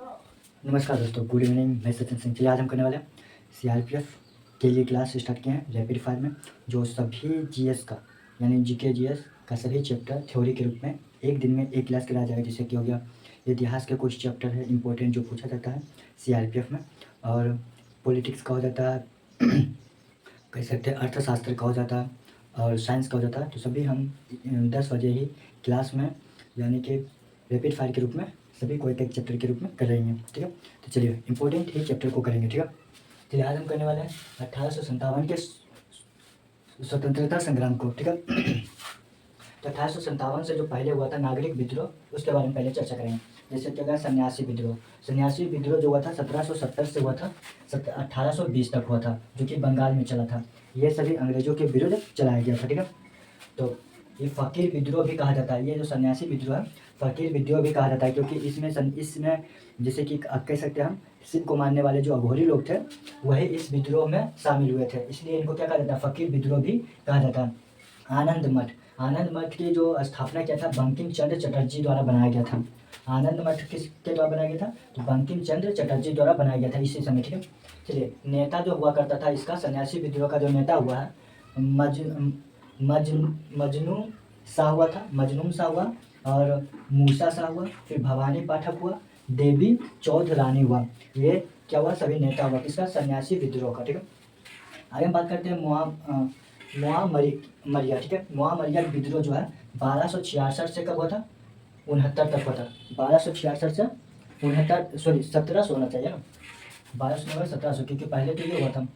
नमस्कार दोस्तों, good evening. मैं सचिन सिंह। चलिए आज हम करने वाले हैं सीआरपीएफ के लिए क्लास स्टार्ट किए हैं रैपिड फायर में, जो सभी जीएस का यानी जीके जीएस का सभी चैप्टर थ्योरी के रूप में एक दिन में एक क्लास कराया जाएगा। जैसे कि हो गया इतिहास के कुछ चैप्टर है इंपॉर्टेंट जो पूछा जाता है सीआरपीएफ में, और पॉलिटिक्स का हो जाता है, कह सकते हैं अर्थशास्त्र का हो जाता है, और साइंस का हो जाता है। तो सभी हम 10 बजे ही क्लास में यानी कि रैपिड फायर के रूप में सभी को एक एक चैप्टर के रूप में करेंगे। ठीक है, तो चलिए इंपॉर्टेंट ही चैप्टर को करेंगे। ठीक है, चलिए आज हम करने वाले हैं 1857 के स्वतंत्रता संग्राम को। ठीक है, तो 1857 से जो पहले हुआ था नागरिक विद्रोह, उसके बारे में पहले चर्चा करेंगे। जैसे कि अगर सन्यासी विद्रोह, सन्यासी विद्रोह जो हुआ था 1770 से हुआ था 1820 तक हुआ था, जो कि बंगाल में चला था। ये सभी अंग्रेजों के विरुद्ध चलाया गया था। ठीक है, तो ये फ़कीर विद्रोह भी कहा जाता है। ये जो सन्यासी विद्रोह है फ़कीर विद्रोह भी कहा जाता है, क्योंकि इसमें जैसे कि आप कह सकते हैं हम शिव को मानने वाले जो अघोरी लोग थे वही इस विद्रोह में शामिल हुए थे, इसलिए इनको क्या कहा जाता है, फ़कीर विद्रोह भी कहा जाता है। आनंद मठ की जो स्थापना किया था बंकिम चंद्र चटर्जी द्वारा बनाया गया था। आनंद मठ किसके द्वारा बनाया गया था, तो बंकिम चंद्र चटर्जी द्वारा बनाया गया था इसी समय। ठीक है, चलिए नेता जो हुआ करता था इसका सन्यासी विद्रोह का जो नेता हुआ है मजनू शाह हुआ था, मजनून शाह हुआ, और मूसा शाह हुआ, फिर भवानी पाठक हुआ, देवी चौध रानी हुआ। ये क्या हुआ, सभी नेता हुआ किसका, सन्यासी विद्रोह का। ठीक है, आगे हम बात करते हैं मुआ मरिया। ठीक है, मुआ मरिया विद्रोह जो है 1266 से कब हुआ था, 69 तक हुआ था। 1266 से 69, सॉरी 1700 होना चाहिए ना, 1200 1700, क्योंकि पहले तो ये हुआ था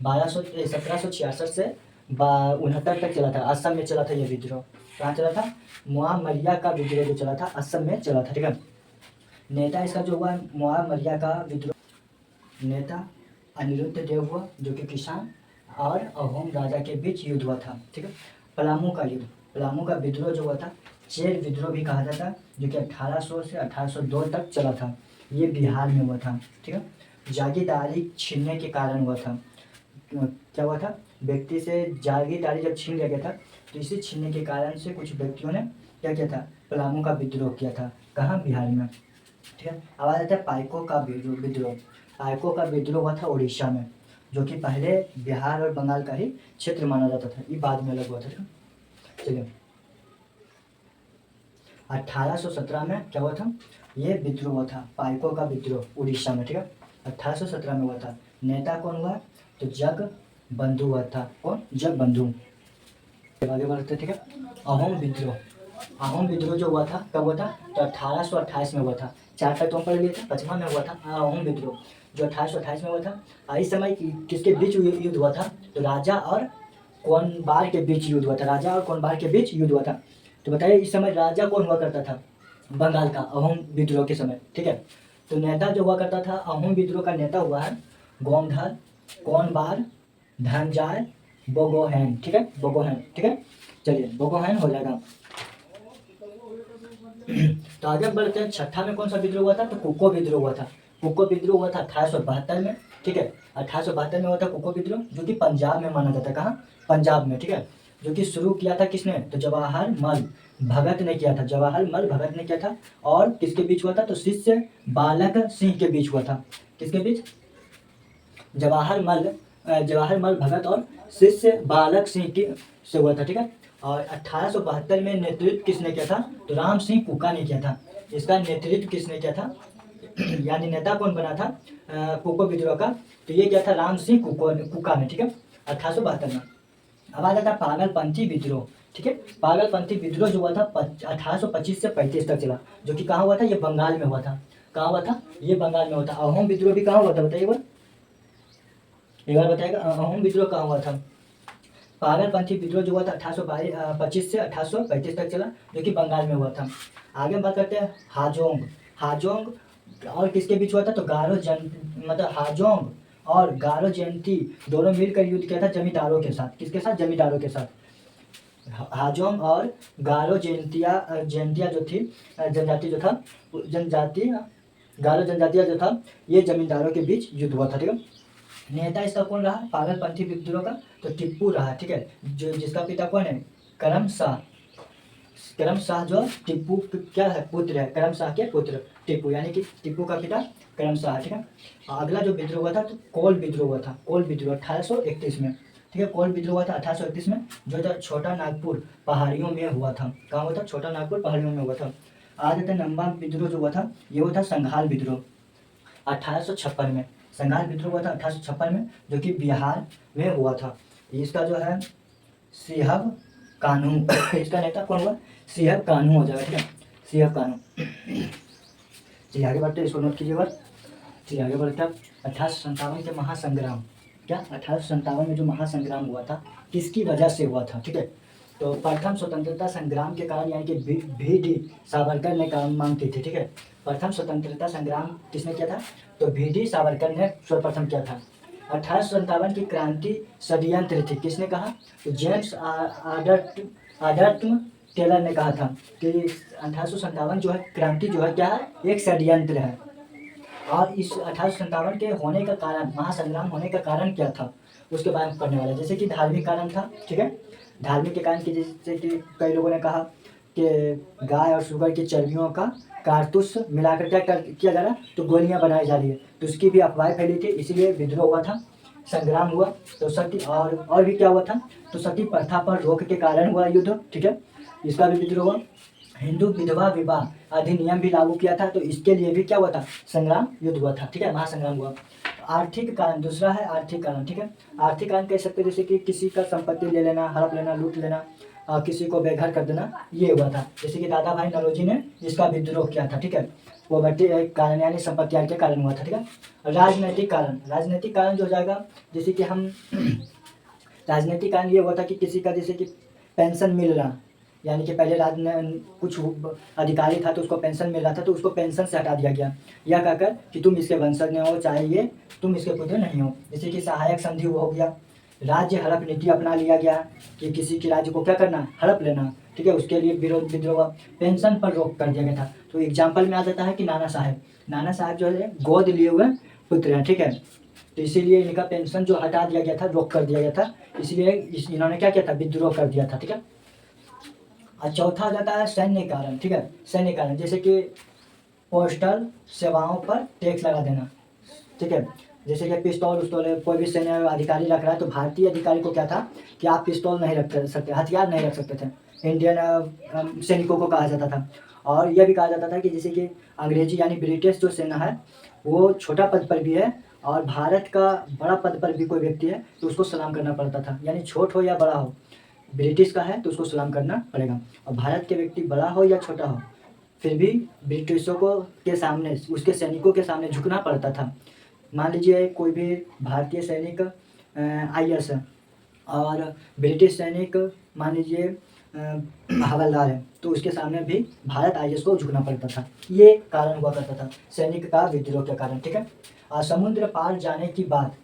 1766 से 69 तक चला था। असम में चला था ये विद्रोह। कहाँ चला था, मुआमरिया का विद्रोह जो चला था असम में चला था। ठीक है, नेता इसका जो हुआ मुआमरिया का विद्रोह, नेता अनिरुद्ध देव हुआ, जो कि किसान और अहोम राजा के बीच युद्ध हुआ था। ठीक है, पलामू का युद्ध, पलामू का विद्रोह जो हुआ था चेर विद्रोह भी कहा जाता है, जो कि 1800 से 1802 तक चला था। ये बिहार में हुआ था। ठीक है, जागीरदारी छीनने के कारण हुआ था। क्या हुआ था, व्यक्ति से जागीरदारी जब छीन लिया गया था, तो इसे छीनने के कारण से कुछ व्यक्तियों ने क्या किया था, पलामू का विद्रोह किया था। कहाँ, बिहार में। ठीक है, अब आ जाता है पाइकों का विद्रोह। पाइकों का विद्रोह हुआ था उड़ीसा में, जो कि पहले बिहार और बंगाल का ही क्षेत्र माना जाता था, ये बाद में अलग हुआ था। ठीक है, चलिए 1817 में क्या हुआ था, ये विद्रोह हुआ था पाइकों का विद्रोह उड़ीसा में। ठीक है, 1817 में हुआ था। नेता कौन हुआ, तो जग बंधु हुआ था। कौन, जग बंधु। आगे बढ़ते। ठीक है, अहोम विद्रोह, अहोम विद्रोह जो हुआ था कब हुआ था, तो 1828 में हुआ था। 4 तक तो हम पढ़ लिए थे, 5वां में हुआ था अहोम विद्रोह, जो 1828 में हुआ था। इस समय किसके बीच युद्ध हुआ था, तो राजा और कोनबार के बीच युद्ध हुआ था। राजा और कोनबार के बीच युद्ध हुआ था। तो बताइए इस समय राजा कौन हुआ करता था, बंगाल का, अहोम विद्रोह के समय। ठीक है, तो नेता जो हुआ करता था अहोम विद्रोह का नेता हुआ है गोंधर, कोनबार, धनंजय बोगोहैन। ठीक है, बोगोहैन। ठीक है, चलिए बोगोहैन हो जाएगा। तो आगे बढ़ते हैं, छठा में कौन सा विद्रोह हुआ था, तो कुको विद्रोह हुआ था। कुको विद्रोह हुआ था 1872 में। ठीक है, 1872 में हुआ था कुको विद्रोह, जो कि पंजाब में माना जाता है। कहाँ, पंजाब में। ठीक है, जो कि शुरू किया था किसने, तो जवाहरमल भगत ने किया था, जवाहरमल भगत ने किया था। और किसके बीच हुआ था, तो शिष्य बालक सिंह के बीच हुआ था। किसके बीच, जवाहरमल भगत और शिष्य बालक सिंह की से हुआ था। ठीक है, और 1872 में नेतृत्व किसने किया था, तो राम सिंह कुका ने किया था। इसका नेतृत्व किसने किया था यानी नेता कौन बना था कुको विद्रोह का, तो ये क्या था, राम सिंह कुका ने। ठीक है, 1872 में। अब आ जाता है पागलपंथी विद्रोह। ठीक है, पागलपंथी विद्रोह जो हुआ था 1825 से 35 तक चला, जो कि कहाँ हुआ था, ये बंगाल में हुआ था। कहाँ हुआ था, ये बंगाल में हुआ था। अहोम विद्रोह भी कहाँ हुआ था, बताइए एक बार बताएगा, अहोम विद्रोह कहाँ हुआ था। पागलपंथी विद्रोह जो हुआ था 1825 से 1835 तक चला, जो कि बंगाल में हुआ था। आगे हम बात करते हैं हाजोंग। हाजोंग और किसके बीच हुआ था, तो मतलब हाजोंग और गारो जयंती दोनों मिलकर युद्ध किया था जमींदारों के साथ। किसके साथ, जमींदारों के साथ। हाजोंग और गारो जयंतिया जो थी, जनजाति जो था, जनजाति गारो जनजातिया जो था, ये जमींदारों के बीच युद्ध हुआ था। ठीक है, नेता इसका कौन रहा, पागलपंथी विद्रोह का, तो टिप्पू रहा। ठीक है, जो जिसका पिता कौन है, करम शाह, करम शाह जो टीपू क्या है, पुत्र है, करम शाह के पुत्र टीपू, यानी कि टीपू का पिता करम शाह, ठीक है। अगला जो विद्रोह हुआ था तो कोल विद्रोह हुआ था, कोल विद्रोह 1831 में, ठीक है। कोल विद्रोह हुआ था 1831 में, जो था छोटा नागपुर पहाड़ियों में हुआ था। कहाँ हुआ था? छोटा नागपुर पहाड़ियों में हुआ था। आज था नंबा विद्रोह जो हुआ था, ये हुआ था संघाल विद्रोह 1856 में। संघाल विद्रोह हुआ था 1856 में, जो कि बिहार में हुआ था। इसका जो है सिहब कान्हू इसका नेता कौन हुआ? सिहब कान्हू हो जाएगा, ठीक है, सिहब कान्हू। चलिए आगे बढ़ते हैं, इसको नोट कीजिएगा। चलिए आगे बढ़ते हैं। 1857 के महासंग्राम, क्या 1857 में जो महासंग्राम हुआ था किसकी वजह से हुआ था, ठीक है। तो प्रथम स्वतंत्रता संग्राम के कारण, यानी कि VD सावरकर ने काम मांग की थी, ठीक है। प्रथम स्वतंत्रता संग्राम किसने किया था? तो VD सावरकर ने सर्वप्रथम किया था। 1857 की क्रांति षड्यंत्र थी, किसने कहा? तो जेम्स आडर्टम टेलर ने कहा था कि 1857 जो है क्रांति जो है क्या है, एक षड्यंत्र है। और इस 1857 के होने का कारण, महासंग्राम होने का कारण क्या था, उसके बारे में पढ़ने वाला है। जैसे कि धार्मिक कारण था, ठीक है। धार्मिक के कारण की, जैसे कि कई लोगों ने कहा कि गाय और शुगर की चर्बियों का कारतूस मिलाकर क्या किया जा रहा है, तो गोलियां बनाई जा रही है, तो उसकी भी अफवाहें फैली थी, इसीलिए विद्रोह हुआ था, संग्राम हुआ। तो सती और भी क्या हुआ था, तो सती प्रथा पर रोक के कारण हुआ युद्ध, ठीक है, इसका भी विद्रोह हुआ। हिंदू विधवा विवाह अधिनियम भी लागू किया था, तो इसके लिए भी क्या हुआ था, संग्राम, युद्ध हुआ था, ठीक है, महासंग्राम हुआ। आर्थिक कारण, दूसरा है आर्थिक कारण, ठीक है। आर्थिक कारण कह सकते हैं जैसे कि किसी का संपत्ति ले लेना, हड़प लेना, लूट लेना, किसी को बेघर कर देना, ये हुआ था। जैसे कि दादा भाई नौरोजी ने इसका विद्रोह किया था, ठीक है, वो बट्टे कारण यानी संपत्ति के कारण हुआ था, ठीक है। राजनीतिक कारण, राजनीतिक कारण जो हो जाएगा, जैसे कि हम राजनीतिक कारण ये हुआ था कि किसी का जैसे कि पेंशन मिल रहा, यानी कि पहले कुछ अधिकारी था तो उसको पेंशन मिल रहा था, तो उसको पेंशन से हटा दिया गया, यह कहकर कि तुम इसके वंशज नहीं हो, चाहे ये तुम इसके पुत्र नहीं हो। जैसे कि सहायक संधि वो हो गया। राज्य हड़प नीति अपना लिया गया कि किसी के राज्य को क्या करना, हड़प लेना, ठीक है, उसके लिए विरोध विद्रोह। पेंशन पर रोक कर दिया गया था। तो एग्जाम्पल में आ जाता है कि नाना साहब जो है गोद लिए हुए पुत्र हैं, ठीक है, तो इसीलिए इनका पेंशन जो हटा दिया गया था, रोक कर दिया गया था, इसलिए इन्होंने क्या किया था, विद्रोह कर दिया था, ठीक है। और चौथा आ जाता है सैन्य कारण, ठीक है, सैन्य कारण, जैसे कि पोस्टल सेवाओं पर टैक्स लगा देना, ठीक है। जैसे कि पिस्तौल उस्तौल कोई भी सैन्य अधिकारी रख रहा है, तो भारतीय अधिकारी को क्या था कि आप पिस्तौल नहीं रख सकते, हथियार नहीं रख सकते थे, इंडियन सैनिकों को कहा जाता था। और यह भी कहा जाता था कि जैसे कि अंग्रेजी यानी ब्रिटिश जो सेना है वो छोटा पद पर भी है, और भारत का बड़ा पद पर भी कोई व्यक्ति है तो उसको सलाम करना पड़ता था, यानी छोट हो या बड़ा हो, ब्रिटिश का है तो उसको सलाम करना पड़ेगा। और भारत के व्यक्ति बड़ा हो या छोटा हो, फिर भी ब्रिटिशों को के सामने, उसके सैनिकों के सामने झुकना पड़ता था। मान लीजिए कोई भी भारतीय सैनिक IAS है और ब्रिटिश सैनिक मान लीजिए हवलदार है, तो उसके सामने भी भारत IAS को झुकना पड़ता था। ये कारण हुआ करता था सैनिक का विद्रोह के कारण, ठीक है। और समुद्र पार जाने की बात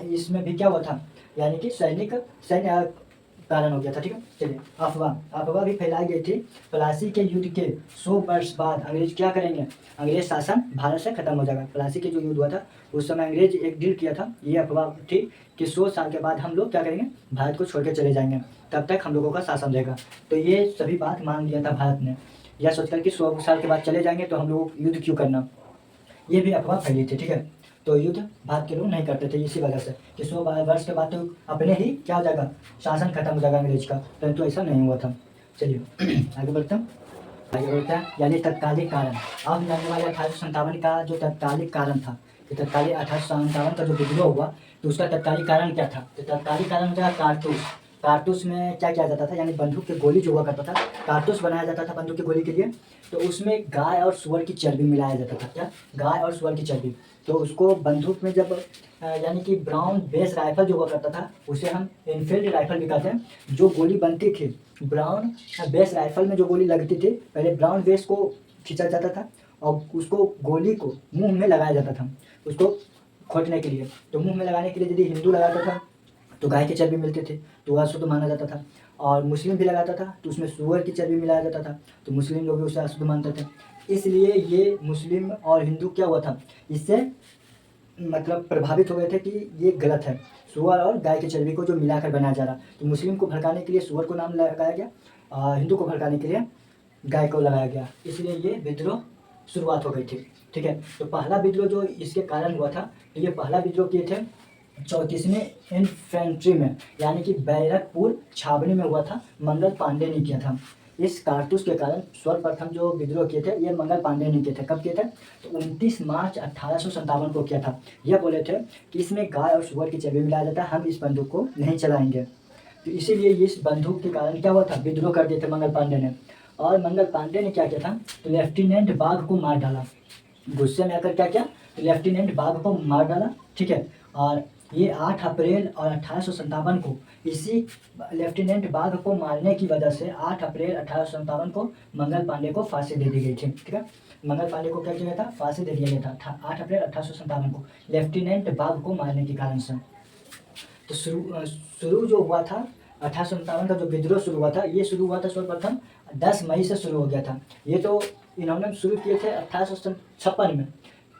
इसमें भी क्या हुआ था, यानी कि सैन्य कारण हो गया था, ठीक है। चलिए अफवाह भी फैलाई गई थी। प्लासी के युद्ध के 100 वर्ष बाद अंग्रेज क्या करेंगे, अंग्रेज शासन भारत से खत्म हो जाएगा। प्लासी के जो युद्ध हुआ था उस समय अंग्रेज एक डील किया था, ये अफवाह थी कि 100 साल के बाद हम लोग क्या करेंगे, भारत को छोड़ के चले जाएंगे, तब तक हम लोगों का शासन रहेगा। तो ये सभी बात मान लिया था भारत ने, यह सोचकर कि 100 साल के बाद चले जाएंगे तो हम लोग युद्ध क्यों करना, ये भी अफवाह फैली थी, ठीक है। तो युद्ध भारत के लोग नहीं करते थे इसी वजह से कि 100 वर्ष के बाद तो अपने ही क्या हो जाएगा, शासन खत्म हो जाएगा अंग्रेज का, परंतु ऐसा नहीं हुआ था। चलिए आगे बढ़ते हैं। यानी तत्कालिक कारण, अब जानने वाले 1857 का जो तत्कालिक कारण था, कि तत्कालिक 1857 का जो विद्रोह हुआ तो उसका तत्कालिक कारण क्या था, तो तत्कालिक कारण हो जाएगा कारतूस में क्या किया जाता था, यानी बंदूक की गोली जो हुआ करता था, कारतूस बनाया जाता था बंदूक की गोली के लिए, तो उसमें गाय और सुअर की चर्बी मिलाया जाता था, क्या, गाय और सुअर की चर्बी। तो उसको बंदूक में जब यानी कि ब्राउन बेस राइफल जो हुआ करता था, उसे हम इनफील्ड राइफल भी कहते हैं, जो गोली बनती थी ब्राउन बेस राइफल में जो गोली लगती थी, पहले ब्राउन बेस को खींचा जाता था और उसको गोली को मुंह में लगाया जाता था, उसको खोटने के लिए। तो मुंह में लगाने के लिए यदि हिंदू लगाता था तो गाय की चर्बी मिलती थी, तो वह अशुद्ध माना जाता था, और मुस्लिम भी लगाता था तो उसमें सुअर की चर्बी मिलाया जाता था, तो मुस्लिम लोग भी उसे अशुद्ध मानते थे। इसलिए ये मुस्लिम और हिंदू क्या हुआ था, इससे मतलब प्रभावित हो गए थे कि ये गलत है, सुअर और गाय की चर्बी को जो मिलाकर बनाया जा रहा, तो मुस्लिम को भड़काने के लिए सुअर को नाम लगाया गया, हिंदू को भड़काने के लिए गाय को लगाया गया, इसलिए ये विद्रोह शुरुआत हो गई थी। ठीक है, तो पहला विद्रोह जो इसके कारण हुआ था, तो ये पहला विद्रोह किए थे 34वें इन्फेंट्री में, यानी कि बैरकपुर छावनी में हुआ था। मंगल पांडे ने किया था। इस कारतूस के कारण सर्वप्रथम जो विद्रोह किए थे ये मंगल पांडे ने किए थे। कब किए थे? तो 29 मार्च 1857 को किया था। यह बोले थे कि इसमें गाय और सुअर की चर्बी मिलाया जाता है, हम इस बंदूक को नहीं चलाएंगे। तो इसीलिए इस बंदूक के कारण क्या हुआ था, विद्रोह कर दिए थे मंगल पांडे ने। और मंगल पांडे ने क्या किया था, तो लेफ्टिनेंट बाघ को मार डाला। गुस्से में आकर क्या किया, तो लेफ्टिनेंट बाघ को मार डाला। ठीक है, और ये 8 अप्रैल और 1857 को इसी लेफ्टिनेंट बाघ को मारने की वजह से 8 अप्रैल 1857 को मंगल पांडे को फांसी दे दी गई थी। ठीक है, मंगल पांडे को क्या किया गया था, फांसी दे दिया गया था 8 अप्रैल 1857 को लेफ्टिनेंट बाघ को मारने के कारण से। तो शुरू जो हुआ था 1857 का जो विद्रोह शुरू हुआ था, ये शुरू हुआ था सर्वप्रथम 10 मई से शुरू हो गया था। ये तो इन्होंने शुरू किए थे 1856 में।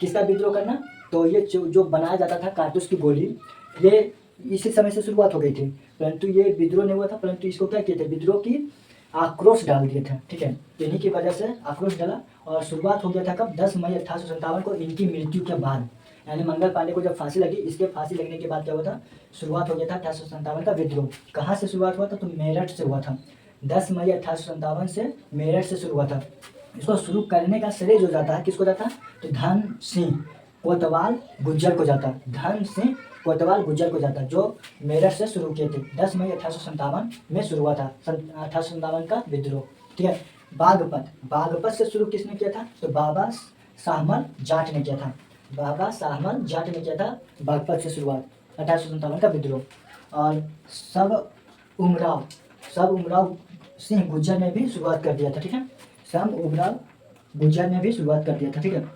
किसका विद्रोह करना, तो ये जो बनाया जाता था कारतूस की गोली, ये इसी समय से शुरुआत हो गई थी। परंतु ये विद्रोह नहीं हुआ था, परंतु इसको क्या किए थे, विद्रोह की आक्रोश डाल दिए थे। ठीक है, तो इन्हीं की वजह से आक्रोश डाला और शुरुआत हो गया था कब, 10 मई 1857 को इनकी मृत्यु के बाद। यानी मंगल पांडे को जब फांसी लगी, इसके फांसी लगने के बाद क्या हुआ था, शुरुआत हो गया था 1857 का विद्रोह। कहाँ से शुरुआत हुआ था, तो मेरठ से हुआ था। 10 मई 1857 से मेरठ से शुरू हुआ था। इसको शुरू करने का श्रेय जो जाता है किसको जाता है, तो धन सिंह कोतवाल गुज्जर को जाता है। धन सिंह कोतवाल गुज्जर को जाता है, जो मेरठ से शुरू किए थे। 10 मई 1857 में शुरू हुआ था 1857 का विद्रोह। ठीक है, बागपत से शुरू किसने किया था, तो बाबा शाहमल जाट ने किया था। बाबा शाहमल जाट ने किया था बागपत से शुरुआत 1857 का विद्रोह। और सब उमराव सिंह गुज्जर ने भी शुरुआत कर दिया था। ठीक है, सब उमराव गुज्जर ने भी शुरुआत कर दिया था। ठीक है,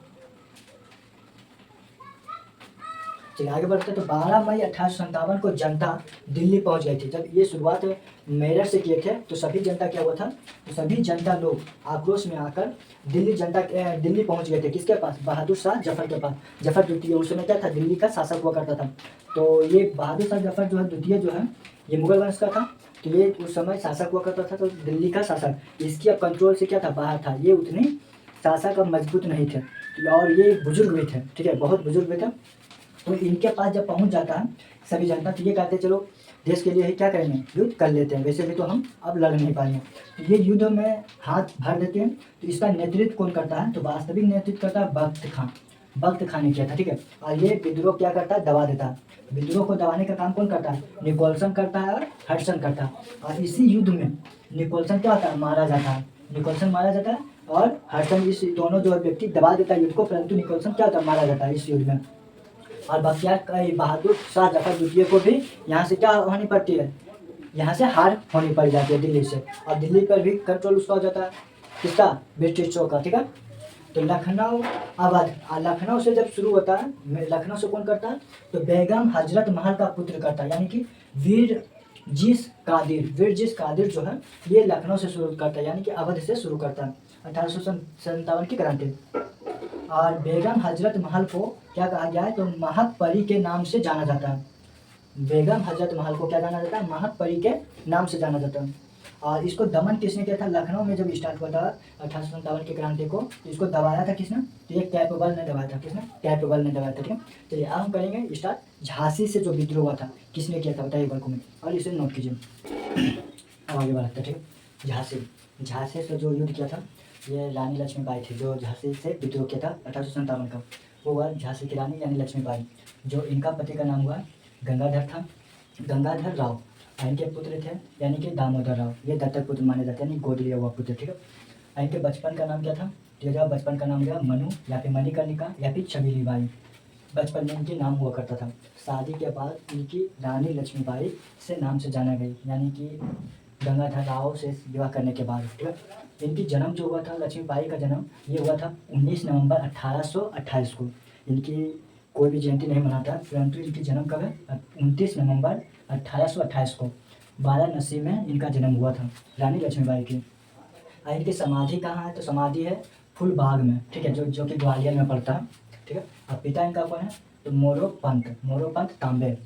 चलिए आगे बढ़ते तो 12 मई 1857 को जनता दिल्ली पहुंच गई थी। जब ये शुरुआत मेरठ से किए थे तो सभी जनता क्या हुआ था, तो सभी जनता लोग आक्रोश में आकर दिल्ली पहुंच गए थे। किसके पास, बहादुर शाह जफर के पास। जफर द्वितीय उस समय क्या था, दिल्ली का शासक हुआ करता था। तो ये बहादुर शाह जफर जो है द्वितीय जो है, ये मुगल वंश का था। तो ये उस समय शासक हुआ करता था, तो दिल्ली का शासक, इसकी अब कंट्रोल से क्या था, बाहर था। ये उतने शासक अब मजबूत नहीं थे और ये बुजुर्ग भी थे। ठीक है, बहुत बुजुर्ग भी थे। तो इनके पास जब पहुंच जाता है सभी जनता, तो ये कहते चलो देश के लिए ही क्या करेंगे, युद्ध कर लेते हैं, वैसे भी तो हम अब लड़ नहीं पाएंगे। तो ये युद्ध में हाथ भर देते हैं। तो इसका नेतृत्व कौन करता है, तो वास्तविक नेतृत्व करता है बख्त खान ने किया था। ठीक है, और ये विद्रोह क्या करता है, दबा देता है। विद्रोह को दबाने का काम कौन करता है, निकोलसन करता है और हडसन करता है। और इसी युद्ध में निकोलसन क्या होता है, मारा जाता है। निकोलसन मारा जाता है और हडसन, इस दोनों जो व्यक्ति दबा देता है युद्ध को, परंतु निकोलसन क्या होता है, मारा जाता है इस युद्ध में। और बहादुर शाह जफर द्वितीय को भी यहाँ से क्या होनी पड़ती है, यहाँ से हार होनी पड़ जाती है दिल्ली से। और दिल्ली पर भी कंट्रोल उसका हो जाता है, किसका, ब्रिटिशों का। ठीक है, तो लखनऊ अवध, लखनऊ से जब शुरू होता है, लखनऊ से कौन करता है, तो बेगम हजरत महल का पुत्र करता है, यानी कि वीर जिस कादिर जो है ये लखनऊ से शुरू करता है, यानी कि अवध से शुरू करता है 1857 की क्रांति। और बेगम हजरत महल को क्या कहा गया है, तो महक परी के नाम से जाना जाता है। बेगम हजरत महल को क्या जाना जाता है, महक परी के नाम से जाना जाता है। और इसको दमन किसने किया था, लखनऊ में जब स्टार्ट हुआ था 1857 की क्रांति को, तो इसको दबाया था किसने, तो ये कैपेबल ने दबाया था। किसने, कैपेबल ने दबाया था। ठीक है, चलिए अब हम करेंगे स्टार्ट। झांसी से जो विद्रोह हुआ था किसने किया था, बताइए वर्ग में, और इसे नोट कीजिए। अब आगे बढ़ते हैं। ठीक है, झांसी से जो युद्ध किया था ये रानी लक्ष्मीबाई थी, जो झांसी से विद्रोह किया था 1857 का। वो हुआ झांसी की रानी यानी लक्ष्मीबाई। जो इनका पति का नाम हुआ गंगाधर था, गंगाधर राव। और इनके पुत्र थे यानी कि दामोदर राव, ये दत्तक पुत्र माने जाते हैं, यानी गोद लिया हुआ पुत्र। ठीक है, और इनके बचपन का नाम क्या था, तो बचपन का नाम गया मनु या फिर मणिकर्णिका या फिर छबीली बाई। बचपन में इनके नाम हुआ करता था। शादी के बाद इनकी रानी लक्ष्मीबाई से नाम से जाना गई, यानी कि गंगाधर राव से विवाह करने के बाद। ठीक है, इनकी जन्म जो हुआ था, लक्ष्मीबाई का जन्म ये हुआ था 19 नवंबर 1828 को। इनकी कोई भी जयंती नहीं मनाता, परंतु इनकी जन्म कब है, 29 नवंबर 1828 को वाराणसी में इनका जन्म हुआ था, रानी लक्ष्मीबाई की। और इनकी समाधि कहाँ है, तो समाधि है फूलबाग में। ठीक है, जो कि ग्वालियर में पड़ता है। ठीक है, और पिता इनका कौन है, तो मोरोपंत तांबे।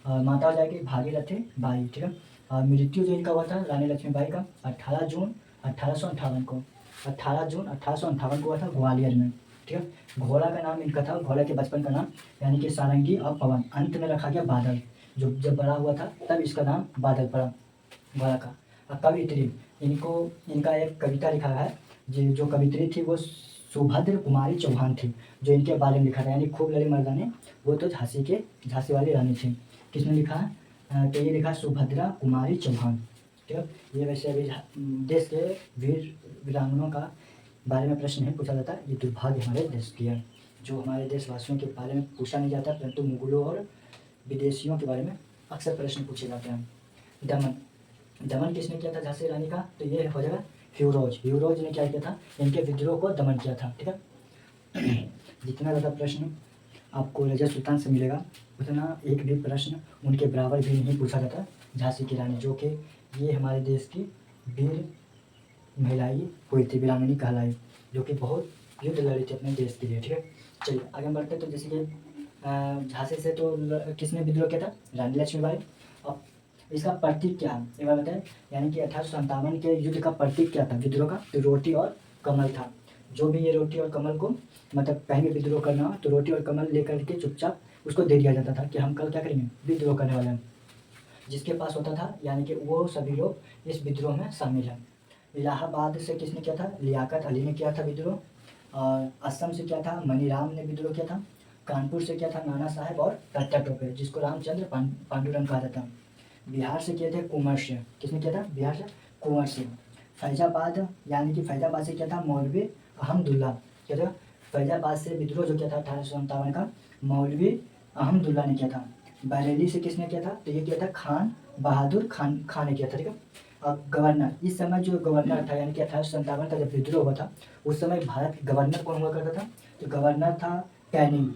और माता हो जाएगी भागीरथी बाई। ठीक है, और मृत्यु जो इनका हुआ था रानी लक्ष्मीबाई का 18 जून 1858 को, 18 जून 1858 को हुआ था ग्वालियर में। ठीक है। घोड़ा का नाम इनका था, घोड़ा के बचपन का नाम यानी कि सारंगी और पवन, अंत में रखा गया बादल। जो जब बड़ा हुआ था तब इसका नाम बादल पड़ा घोड़ा का। और कवित्री, इनका एक कविता लिखा है, जो कवित्री थी वो सुभद्र कुमारी चौहान थी, जो इनके बारे में लिखा था, यानी खूब लड़ी मर्दानी, वो तो झांसी वाली रानी थी। किसने लिखा है? तो ये लिखा सुभद्रा कुमारी चौहान। ठीक है। ये वैसे अभी देश के वीर वीरांगनाओं का बारे में प्रश्न नहीं पूछा जाता, ये दुर्भाग्य हमारे देश की है, जो हमारे देशवासियों के बारे में पूछा नहीं जाता, परंतु मुगलों और विदेशियों के बारे में अक्सर प्रश्न पूछे जाते हैं। दमन किसने किया था झांसी रानी का? तो ये हो जाएगा ह्यूरोज ने क्या किया था? इनके विद्रोह को दमन किया था। ठीक है। जितना ज़्यादा प्रश्न आपको रजिया सुल्तान से मिलेगा, उतना एक भी प्रश्न उनके बराबर भी नहीं पूछा जाता झांसी की रानी, जो कि ये हमारे देश की वीर महिलाई हुई थी, वीरांगनी कहलाई, जो कि बहुत युद्ध लड़ी थी अपने देश के लिए। ठीक है। चलिए आगे बढ़ते। तो जैसे कि झांसी से तो किसने विद्रोह किया था? रानी लक्ष्मीबाई। अब इसका प्रतीक क्या है एक बार बताएं, यानी कि 1857 के युद्ध का प्रतीक क्या था विद्रोह का? तो रोटी और कमल था। जो भी ये रोटी और कमल को मतलब कहीं भी विद्रोह करना हो तो रोटी और कमल लेकर के चुपचाप उसको दे दिया जाता था कि हम कल क्या करेंगे, विद्रोह करने वाले हैं। जिसके पास होता था यानी कि वो सभी लोग इस विद्रोह में शामिल हैं। इलाहाबाद से किसने किया था? लियाकत अली ने किया था विद्रोह। और असम से क्या था? मनीराम ने विद्रोह किया था। कानपुर से क्या था? नाना साहेब और टट्टा टोपे, जिसको रामचंद्र पांडुरंग कहा जाता। बिहार से किए थे कुंवर सिंह। किसने किया था? बिहार से कुंवर सिंह। फैजाबाद यानी कि फैजाबाद से क्या था? मौलवी अहमदुल्ला। क्या था? फैजाबाद से विद्रोह जो किया था 1857 का, मौलवी अहमदुल्ला ने किया था। बरेली से किसने किया था? तो ये किया था खान बहादुर खान ने किया था। ठीक है। अब गवर्नर, इस समय जो गवर्नर था यानी कि 1857 का जब विद्रोह हुआ था उस समय भारत गवर्नर कौन हुआ करता था? तो गवर्नर था कैनिंग।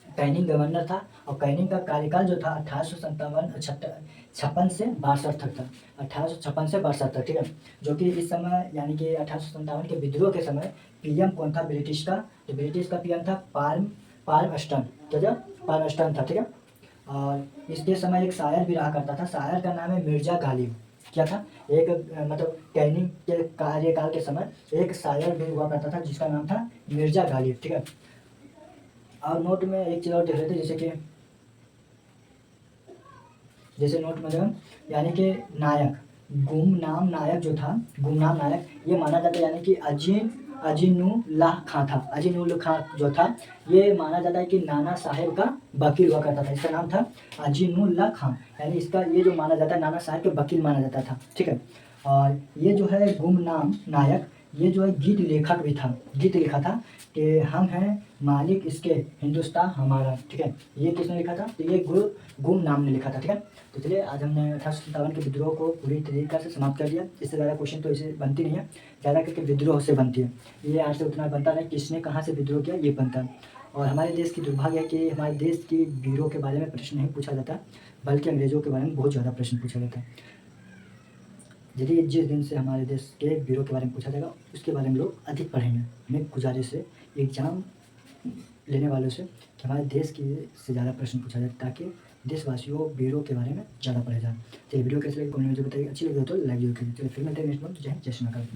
कैनिंग गवर्नर था और कैनिंग का कार्यकाल जो था 1856 से 62 तक था। 1856 से 62 तक। ठीक है। जो कि इस समय यानी कि 1857 के विद्रोह के समय पीएम कौन था ब्रिटिश का? तो ब्रिटिश का पीएम था पाल्मस्टन। क्या था? पाल्मस्टन था। ठीक है। और इसके समय एक शायर भी रहा करता था, शायर का नाम है मिर्जा गालिब। क्या था? एक मतलब कैनिंग के कार्यकाल के समय एक शायर भी हुआ करता था जिसका नाम था मिर्जा गालिब। ठीक है। और नोट में एक चीज़ और देख रहे थे, जैसे नोट में देखो, यानी कि नायक गुमनाम नायक जो था, गुमनाम नायक ये माना जाता है यानी कि अजीनुल्लाह खां था। अजीनुल्लाह खां जो था ये माना जाता है कि नाना साहेब का वकील हुआ करता था। इसका नाम था अजीनुल्लाह खां, यानी इसका ये जो माना जाता है नाना साहेब के वकील माना जाता था। ठीक है। और ये जो है गुमनाम नायक, ये जो है गीत लेखक भी था, गीत लिखा था कि हम हैं मालिक इसके हिंदुस्तान हमारा। ठीक है। ये किसने लिखा था? तो ये गुमनाम ने लिखा था। ठीक है। तो चलिए आज हमने 1857 के विद्रोह को पूरी तरीके से समाप्त कर दिया। इससे ज़्यादा क्वेश्चन तो इसे बनती नहीं है, ज़्यादा करके विद्रोह से बनती है। ये आज से उतना बनता नहीं, किसने कहाँ से विद्रोह किया ये बनता है। और हमारे देश की दुर्भाग्य है कि हमारे देश के वीरों के बारे में प्रश्न नहीं पूछा जाता, बल्कि अंग्रेज़ों के बारे में बहुत ज़्यादा प्रश्न पूछा जाता है। यदि जिस दिन से हमारे देश के वीरों के बारे में पूछा जाएगा उसके बारे में लोग अधिक पढ़ेंगे। मेरी गुजारिश है एग्ज़ाम लेने वालों से कि हमारे देश की से ज़्यादा प्रश्न पूछा जाए, ताकि देशवासियों वीरों के बारे में ज़्यादा पढ़ा जाए। चलिए वीडियो कैसे लगी कमेंट में जो बताइए, अच्छी लगी हो तो लाइक जरूर करिए। चलिए फिर मिलते हैं नेक्स्ट मंथ। जय हिंद, जय श्री महाकाल।